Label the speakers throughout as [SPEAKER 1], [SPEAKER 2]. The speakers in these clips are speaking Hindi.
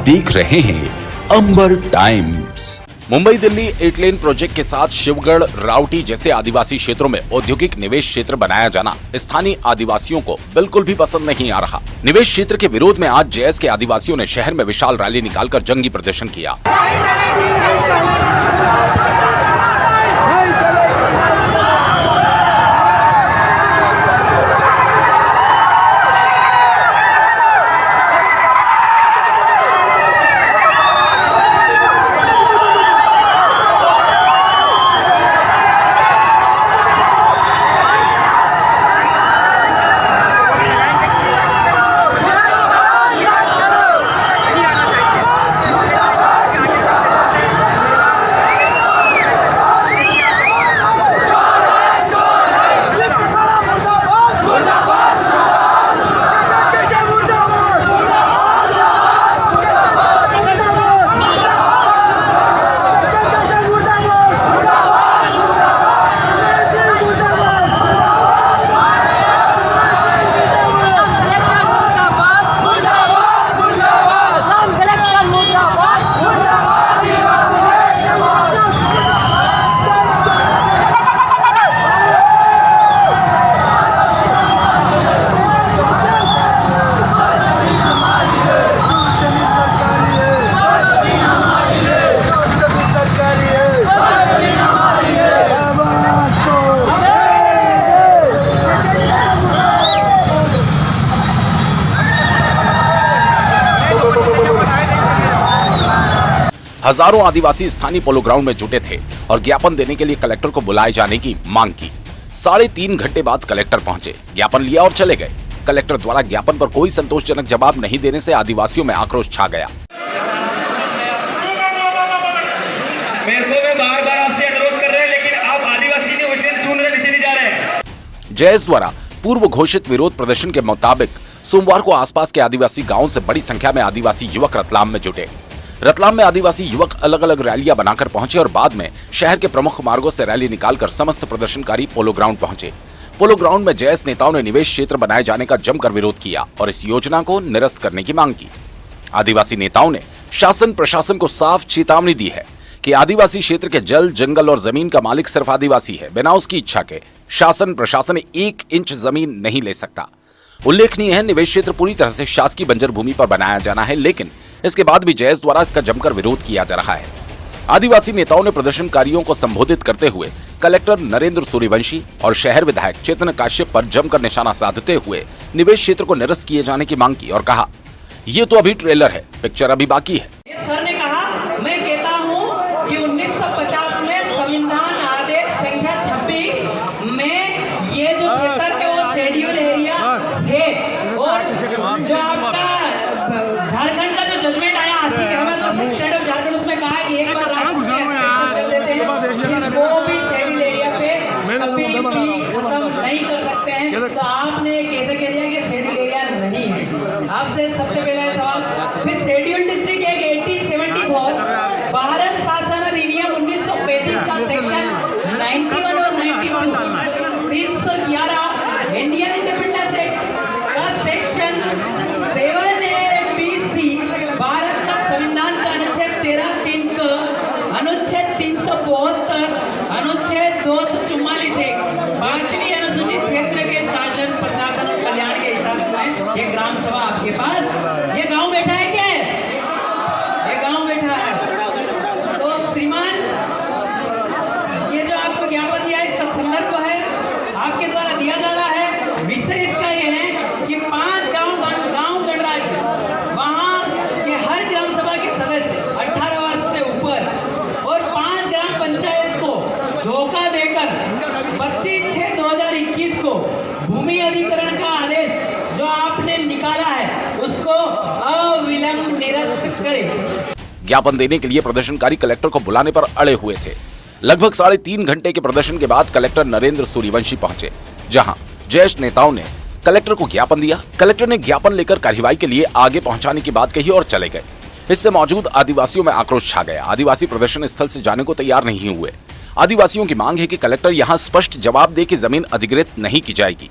[SPEAKER 1] देख रहे हैं Ambar times. Mumbai Delhi 8 lane project के साथ शिवगढ़, रावटी जैसे आदिवासी क्षेत्रों में औद्योगिक निवेश क्षेत्र बनाया जाना स्थानीय आदिवासियों को बिल्कुल भी पसंद नहीं आ रहा। निवेश क्षेत्र के विरोध में आज जेएस के आदिवासियों ने शहर में विशाल रैली निकालकर जंगी प्रदर्शन किया। हजारों आदिवासी स्थानीय पोलो ग्राउंड में जुटे थे और ज्ञापन देने के लिए कलेक्टर को बुलाए जाने की मांग की। 3.5 घंटे बाद कलेक्टर पहुंचे, ज्ञापन लिया और चले गए। कलेक्टर द्वारा ज्ञापन पर कोई संतोषजनक जवाब नहीं देने से आदिवासियों में आक्रोश छा गया।
[SPEAKER 2] बार-बार आपसे अनुरोध कर रहे हैं, लेकिन आप आदिवासी ने सुन रहे नहीं जा रहे।
[SPEAKER 1] जेएस द्वारा पूर्व घोषित विरोध प्रदर्शन के मुताबिक सोमवार को आसपास के आदिवासी गाँव से बड़ी संख्या में आदिवासी युवक रतलाम में जुटे। रतलाम में आदिवासी युवक अलग अलग रैलियां बनाकर पहुंचे और बाद में शहर के प्रमुख मार्गों से रैली निकालकर समस्त प्रदर्शनकारी पोलो ग्राउंड पहुंचे। पोलो ग्राउंड में जेएस नेताओं ने निवेश क्षेत्र बनाए जाने का जमकर विरोध किया और इस योजना को निरस्त करने की मांग की। आदिवासी नेताओं ने शासन प्रशासन को साफ चेतावनी दी है कि आदिवासी क्षेत्र के जल, जंगल और जमीन का मालिक सिर्फ आदिवासी है। बिना उसकी इच्छा के शासन प्रशासन 1 इंच जमीन नहीं ले सकता। उल्लेखनीय है, निवेश क्षेत्र पूरी तरह से शासकीय बंजर भूमि पर बनाया जाना है, लेकिन इसके बाद भी जेएस द्वारा इसका जमकर विरोध किया जा रहा है। आदिवासी नेताओं ने प्रदर्शनकारियों को संबोधित करते हुए कलेक्टर नरेंद्र सूर्यवंशी और शहर विधायक चेतन काश्यप पर जमकर निशाना साधते हुए निवेश क्षेत्र को निरस्त किए जाने की मांग की और कहा, ये तो अभी ट्रेलर है, पिक्चर अभी बाकी है।
[SPEAKER 3] सर ने कहा, मैं कहता हूं कि 1950 में संविधान आदेश संख्या 26 में ये जो क्षेत्र है वो शेड्यूल एरिया है और जो आपका झारखंड का जो जजमेंट आया स्टेट ऑफ झारखंड, उसमें कहा कि एक बार कर देते हैं वो भी शेड्यूल एरिया पे कभी भी खत्म नहीं कर सकते हैं। तो आपने कैसे कह दिया कि शेड्यूल एरिया नहीं है? आपसे सबसे पहला सवाल। फिर शेड्यूल डिस्ट्रिक्ट एक 1874 भारत शासन अधिनियम 1935 का सेक्शन 91 और 92, 311 इंडियन इंडिपेंडेंस एक्ट का सेक्शन 7A-BC, भारत का संविधान का अनुच्छेद 13(3) का अनुच्छेद 372, अनुच्छेद 244 है। 5वीं अनुसूचित क्षेत्र के शासन प्रशासन और कल्याण के हित में ये ग्राम सभा आपके पास, ये गांव बैठा है क्या? ये गांव बैठा है। तो श्रीमान, ये जो आपको ज्ञापन दिया है, इसका संदर्भ है आपके द्वारा दिया जा रहा है। विषय इसका ये है कि 5 गांव गणराज्य, वहां के हर ग्राम सभा के सदस्य 18 वर्ष से ऊपर और 5 ग्राम पंचायत को धोखा देकर 25/6/2021 को भूमि अधिग्रहण का आदेश जो आपने निकाला है उसको अविलंब निरस्त करें।
[SPEAKER 1] ज्ञापन देने के लिए प्रदर्शनकारी कलेक्टर को बुलाने पर अड़े हुए थे। लगभग 3.5 घंटे के प्रदर्शन के बाद कलेक्टर नरेंद्र सूर्यवंशी पहुंचे, जहां जेएस नेताओं ने कलेक्टर को ज्ञापन दिया। कलेक्टर ने ज्ञापन लेकर कार्रवाई के लिए आगे पहुंचाने की बात कही और चले गए। इससे मौजूद आदिवासियों में आक्रोश छा गया। आदिवासी प्रदर्शन स्थल से जाने को तैयार नहीं हुए। आदिवासियों की मांग है कि कलेक्टर यहां स्पष्ट जवाब दे कि जमीन अधिग्रहित नहीं की जाएगी।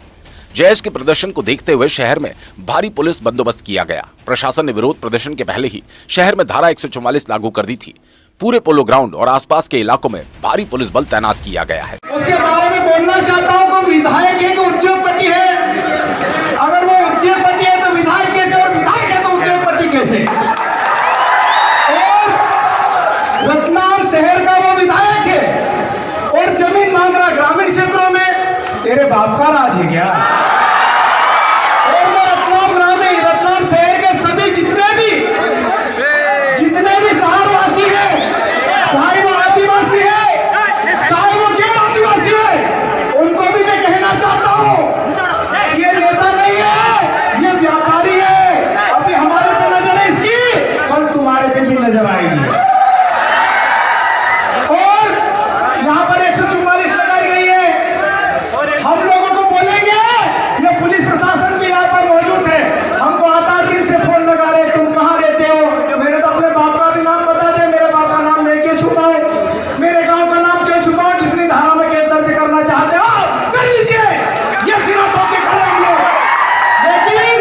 [SPEAKER 1] जयेश के प्रदर्शन को देखते हुए शहर में भारी पुलिस बंदोबस्त किया गया। प्रशासन ने विरोध प्रदर्शन के पहले ही शहर में धारा 144 लागू कर दी थी। पूरे पोलो ग्राउंड और आसपास के इलाकों में भारी पुलिस बल तैनात किया गया है।
[SPEAKER 4] उसके बारे में बोलना चाहता हूँ कि विधायक है कि उद्योगपति है। अगर वो उद्योगपति है तो विधायक कैसे, और विधायक है तो उद्योगपति कैसे? और रतलाम शहर का वो विधायक है और जमीन मांग रहा ग्रामीण क्षेत्रों में। तेरे बाप का राज है क्या? और वो रतलाम शहर के सभी जितने भी शहरवासी हैं, चाहे वो आदिवासी है चाहे वो गैर आदिवासी है, उनको भी मैं कहना चाहता हूँ ये नेता नहीं है, ये व्यापारी है। अभी हमारे पे नजर है इसकी, कल तुम्हारे पे भी नजर आएगी। और यहाँ पर 144 लगाई गई है। हम लोगों को बोलेंगे, ये पुलिस प्रशासन भी यहाँ पर मौजूद है, हमको 8 दिन से फोन लगा रहे, तुम कहाँ रहते हो? मैंने तो अपने बाप का भी नाम बता दिया, मेरे बाप का नाम मैं क्यों छुपाऊं, मेरे गांव का नाम क्यों छुपाऊं? जितनी धारा में केस दर्ज करना चाहते हो कर लीजिए, ये सिर्फ होके करेंगे। लेकिन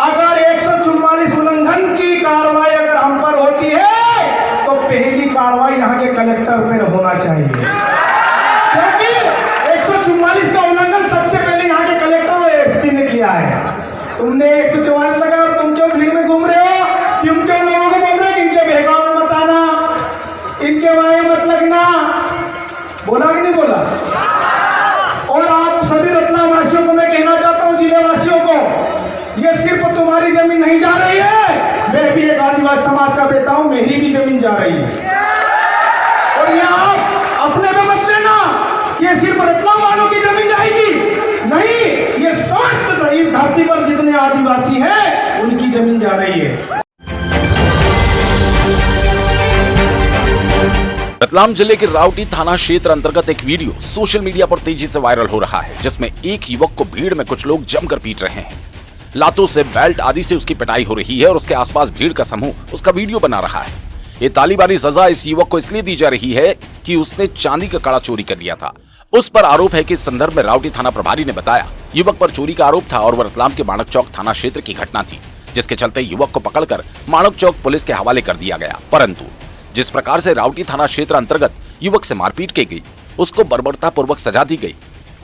[SPEAKER 4] अगर 144 उल्लंघन की कार्रवाई अगर हम पर होती है तो पहली कार्रवाई यहाँ के कलेक्टर पर होना चाहिए, क्योंकि 144 का उल्लंघन सबसे पहले यहाँ के कलेक्टर और एसपी ने किया है। तुमने 144 लगा और तुम क्यों भीड़ में घूम रहे हो? तुम क्यों लोगों को बोल रहे हो कि इनके बहकाव में मत आना, इनके वाये मत लगना? बोला कि नहीं बोला? और आप सभी रतलाम वासियों को मैं कहना चाहता हूँ, जिले वासियों को, ये सिर्फ तुम्हारी जमीन नहीं जा रही है, मैं भी एक आदिवासी समाज का बेटा हूँ, मेरी भी जमीन जा रही है। और ये आप अपने में मत लेना कि ये सिर्फ रतलाम वालों की जमीन जाएगी, नहीं, ये समस्त धरती पर जितने आदिवासी हैं उनकी जमीन जा रही है।
[SPEAKER 1] रतलाम जिले के रावटी थाना क्षेत्र अंतर्गत एक वीडियो सोशल मीडिया पर तेजी से वायरल हो रहा है, जिसमें एक युवक को भीड़ में कुछ लोग जमकर पीट रहे हैं। लातों से, बेल्ट आदि से उसकी पिटाई हो रही है और उसके आसपास भीड़ का समूह उसका वीडियो बना रहा है। ये तालिबानी सजा इस युवक को इसलिए दी जा रही है कि उसने चांदी का कड़ा चोरी कर लिया था। उस पर आरोप है कि इस संदर्भ में रावटी थाना प्रभारी ने बताया युवक पर चोरी का आरोप था और वह रतलाम के माणक चौक थाना क्षेत्र की घटना थी, जिसके चलते युवक को पकड़कर माणक चौक पुलिस के हवाले कर दिया गया। परंतु जिस प्रकार से रावटी थाना क्षेत्र अंतर्गत युवक से मारपीट की गई, उसको बर्बरता पूर्वक सजा दी गई।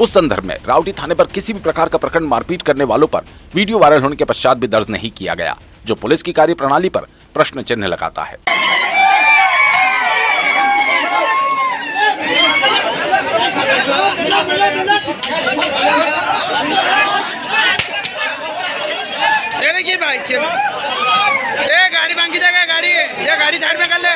[SPEAKER 1] उस संदर्भ में रावटी थाने पर किसी भी प्रकार का प्रकरण मारपीट करने वालों पर वीडियो वायरल होने के पश्चात भी दर्ज नहीं किया गया, जो पुलिस की कार्यप्रणाली पर प्रश्न चिन्ह लगाता है।
[SPEAKER 5] भाई गाड़ी मांगी जाएगा, गाड़ी साइड में कर ले।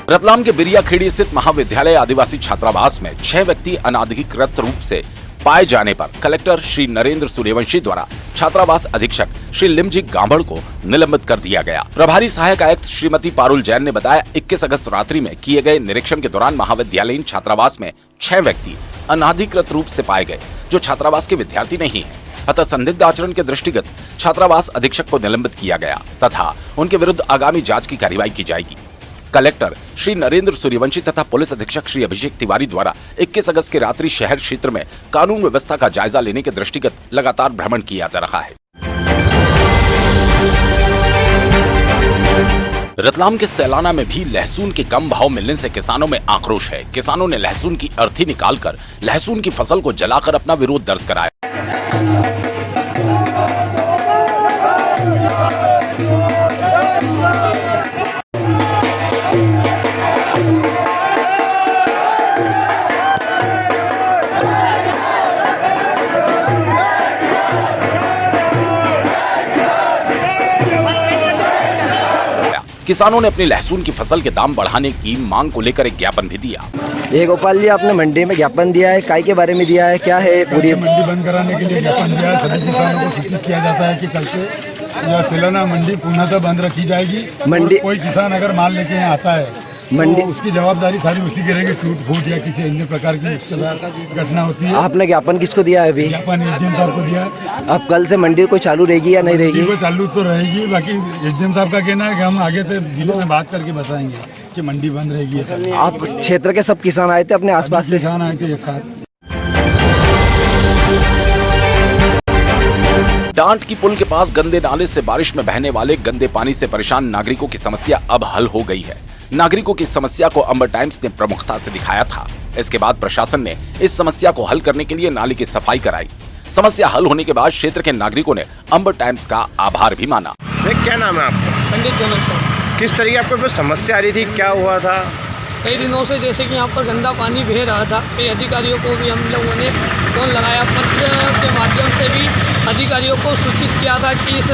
[SPEAKER 1] रतलाम के बिरियाखेड़ी स्थित महाविद्यालय आदिवासी छात्रावास में 6 व्यक्ति अनाधिकृत रूप से पाए जाने पर कलेक्टर श्री नरेंद्र सूर्यवंशी द्वारा छात्रावास अधीक्षक श्री लिमजी गांभड़ को निलंबित कर दिया गया। प्रभारी सहायक आयुक्त श्रीमती पारुल जैन ने बताया 21 अगस्त रात्रि में किए गए निरीक्षण के दौरान महाविद्यालयीन छात्रावास में 6 व्यक्ति अनाधिकृत रूप से पाए गए, जो छात्रावास के विद्यार्थी नहीं है। अतः संदिग्ध आचरण के दृष्टिगत छात्रावास अधीक्षक को निलंबित किया गया तथा उनके विरुद्ध आगामी जांच की कार्रवाई की जाएगी। कलेक्टर श्री नरेंद्र सूर्यवंशी तथा पुलिस अधीक्षक श्री अभिषेक तिवारी द्वारा 21 अगस्त की रात्रि शहर क्षेत्र में कानून व्यवस्था का जायजा लेने के दृष्टिगत लगातार भ्रमण किया जा रहा है। रतलाम के सैलाना में भी लहसुन के कम भाव मिलने से किसानों में आक्रोश है। किसानों ने लहसुन की अर्थी निकालकर लहसुन की फसल को जलाकर अपना विरोध दर्ज कराया। किसानों ने अपनी लहसुन की फसल के दाम बढ़ाने की मांग को लेकर एक ज्ञापन भी दिया।
[SPEAKER 6] ये गोपाल जी, आपने मंडी में ज्ञापन दिया है, काय के बारे में दिया है, क्या है पूरी?
[SPEAKER 7] मंडी बंद कराने के लिए ज्ञापन दिया है। सभी किसानों को सूचित किया जाता है कि कल से यह सेलाना मंडी पूर्णतः बंद रखी जाएगी।
[SPEAKER 6] मंडी-
[SPEAKER 7] और कोई किसान अगर माल लेके यहाँ आता है
[SPEAKER 6] मंडी-
[SPEAKER 7] तो उसकी जवाबदारी सारी उसी की रहेगी। टूट फूट या किसी अन्य प्रकार की उसके साथ घटना होती है।
[SPEAKER 6] आपने ज्ञापन किसको दिया है अभी?
[SPEAKER 7] ज्ञापन एसडीएम साहब को दिया है।
[SPEAKER 6] अब कल से मंडी को चालू रहेगी या नहीं
[SPEAKER 7] मंडी
[SPEAKER 6] रहेगी?
[SPEAKER 7] को चालू तो रहेगी, बाकी एसडीएम साहब का कहना है कि हम आगे से जिले में बात करके बताएंगे कि मंडी बंद रहेगी।
[SPEAKER 6] आप क्षेत्र के सब किसान आए थे अपने आसपास से?
[SPEAKER 7] किसान आए थे एक साथ।
[SPEAKER 1] डांट की पुल के पास गंदे नाले से बारिश में बहने वाले गंदे पानी से परेशान नागरिकों की समस्या अब हल हो गई है। नागरिकों की समस्या को अंबर टाइम्स ने प्रमुखता से दिखाया था। इसके बाद प्रशासन ने इस समस्या को हल करने के लिए नाले की सफाई कराई। समस्या हल होने के बाद क्षेत्र के नागरिकों ने अंबर टाइम्स का आभार भी माना।
[SPEAKER 8] क्या नाम है आपका?
[SPEAKER 9] पंडित जनरल साहब,
[SPEAKER 8] किस तरीके आपको कोई समस्या आ रही थी, क्या हुआ था?
[SPEAKER 9] कई दिनों से जैसे कि यहाँ पर गंदा पानी बह रहा था, कई अधिकारियों को भी हम लोगों ने फ़ोन लगाया, पत्र के माध्यम से भी अधिकारियों को सूचित किया था कि इस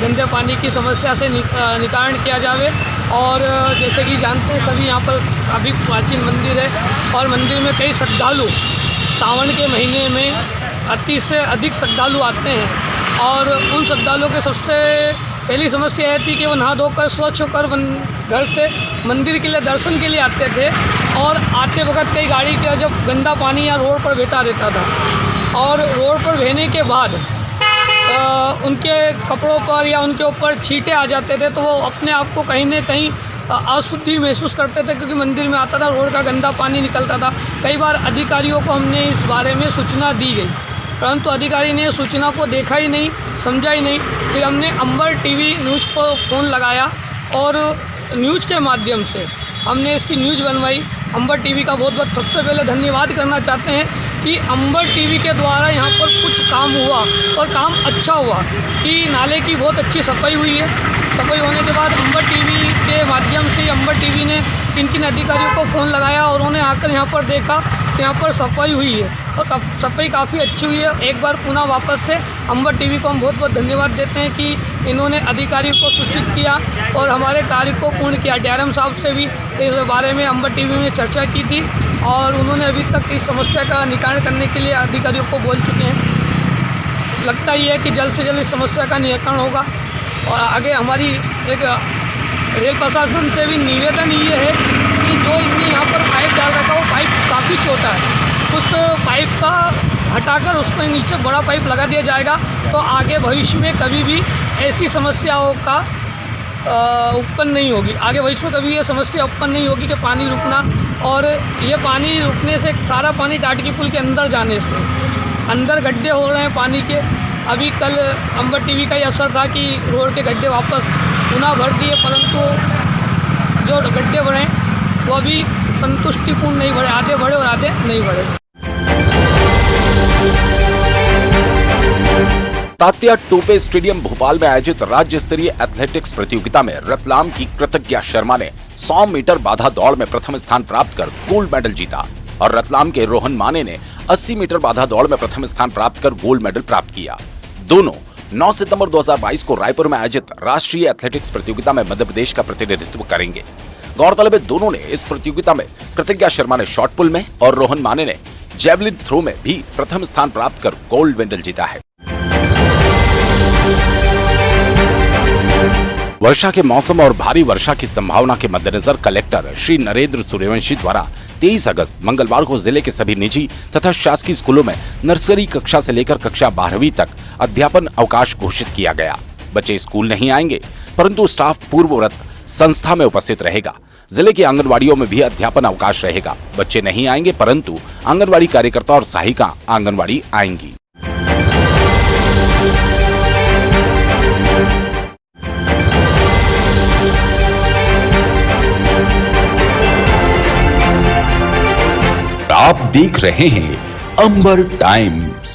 [SPEAKER 9] गंदे पानी की समस्या से निवारण किया जाए। और जैसे कि जानते हैं सभी, यहाँ पर काफ़ी प्राचीन मंदिर है और मंदिर में कई श्रद्धालु सावन के महीने में अति से अधिक श्रद्धालु आते हैं। और उन श्रद्धालुओं के सबसे पहली समस्या यह थी कि वो नहा धोकर स्वच्छ होकर घर से मंदिर के लिए दर्शन के लिए आते थे, और आते वक्त कई गाड़ी का जब गंदा पानी या रोड पर बहता रहता था, और रोड पर बहने के बाद उनके कपड़ों पर या उनके ऊपर छींटे आ जाते थे, तो वो अपने आप को कहीं न कहीं अशुद्धि महसूस करते थे, क्योंकि मंदिर में आता था, रोड का गंदा पानी निकलता था। कई बार अधिकारियों को हमने इस बारे में सूचना दी गई, परंतु अधिकारी ने सूचना को देखा ही नहीं, समझा ही नहीं। फिर हमने अंबर टीवी न्यूज़ को फ़ोन लगाया और न्यूज़ के माध्यम से हमने इसकी न्यूज़ बनवाई। अंबर टीवी का बहुत बहुत सबसे पहले धन्यवाद करना चाहते हैं कि अंबर टीवी के द्वारा यहाँ पर कुछ काम हुआ और काम अच्छा हुआ, कि नाले की बहुत अच्छी सफाई हुई है। सफाई होने के बाद अंबर टीवी के माध्यम से अंबर टीवी ने किन अधिकारियों को फ़ोन लगाया और उन्होंने आकर यहाँ पर देखा तो यहाँ पर सफाई हुई है और सफाई काफ़ी अच्छी हुई है। एक बार पुनः वापस से अंबर टीवी को हम बहुत बहुत धन्यवाद देते हैं कि इन्होंने अधिकारियों को सूचित किया और हमारे कार्य को पूर्ण किया। डीआरएम साहब से भी इस बारे में अंबर टीवी में चर्चा की थी और उन्होंने अभी तक इस समस्या का निवारण करने के लिए अधिकारियों को बोल चुके हैं। लगता ही है कि जल्द से जल्द इस समस्या का निराकरण होगा। और आगे हमारी एक रेल प्रशासन से भी निवेदन ये है कि जो इनने यहाँ पर पाइप डाल रखा वो पाइप काफ़ी छोटा है, उस पाइप का हटाकर उसको नीचे बड़ा पाइप लगा दिया जाएगा, तो आगे भविष्य में कभी भी ऐसी समस्याओं का उत्पन्न नहीं होगी। आगे भविष्य में कभी ये समस्या उत्पन्न नहीं होगी कि पानी रुकना, और ये पानी रुकने से सारा पानी डाट की पुल के अंदर जाने से अंदर गड्ढे हो रहे हैं पानी के। अभी कल अंबर टीवी का ही असर था कि रोड के गड्ढे वापस पुनः भर दिए, परंतु जो गड्ढे बढ़े वो अभी संतुष्टिपूर्ण नहीं बढ़े, आधे बढ़े और आधे नहीं बढ़े।
[SPEAKER 1] तात्या टोपे स्टेडियम भोपाल में आयोजित राज्य स्तरीय एथलेटिक्स प्रतियोगिता में रतलाम की कृतज्ञा शर्मा ने 100 मीटर बाधा दौड़ में प्रथम स्थान प्राप्त कर गोल्ड मेडल जीता और रतलाम के रोहन माने ने 80 मीटर बाधा दौड़ में प्रथम स्थान प्राप्त कर गोल्ड मेडल प्राप्त किया। दोनों 9 सितंबर 2022 को रायपुर में आयोजित राष्ट्रीय एथलेटिक्स प्रतियोगिता में मध्य प्रदेश का प्रतिनिधित्व करेंगे। गौरतलब है दोनों ने इस प्रतियोगिता में कृतज्ञा शर्मा ने शॉट पुल में और रोहन माने ने जैवलिन थ्रो में भी प्रथम स्थान प्राप्त कर गोल्ड मेडल जीता है। वर्षा के मौसम और भारी वर्षा की संभावना के मद्देनजर कलेक्टर श्री नरेंद्र सूर्यवंशी द्वारा 23 अगस्त मंगलवार को जिले के सभी निजी तथा शासकीय स्कूलों में नर्सरी कक्षा से लेकर कक्षा 12वीं तक अध्यापन अवकाश घोषित किया गया। बच्चे स्कूल नहीं आएंगे, परंतु स्टाफ पूर्ववत संस्था में उपस्थित रहेगा। जिले की आंगनवाड़ियों में भी अध्यापन अवकाश रहेगा। बच्चे नहीं आएंगे, परंतु आंगनवाड़ी कार्यकर्ता और सहायिका आंगनवाड़ी आएंगी।
[SPEAKER 10] आप देख रहे हैं अंबर टाइम्स।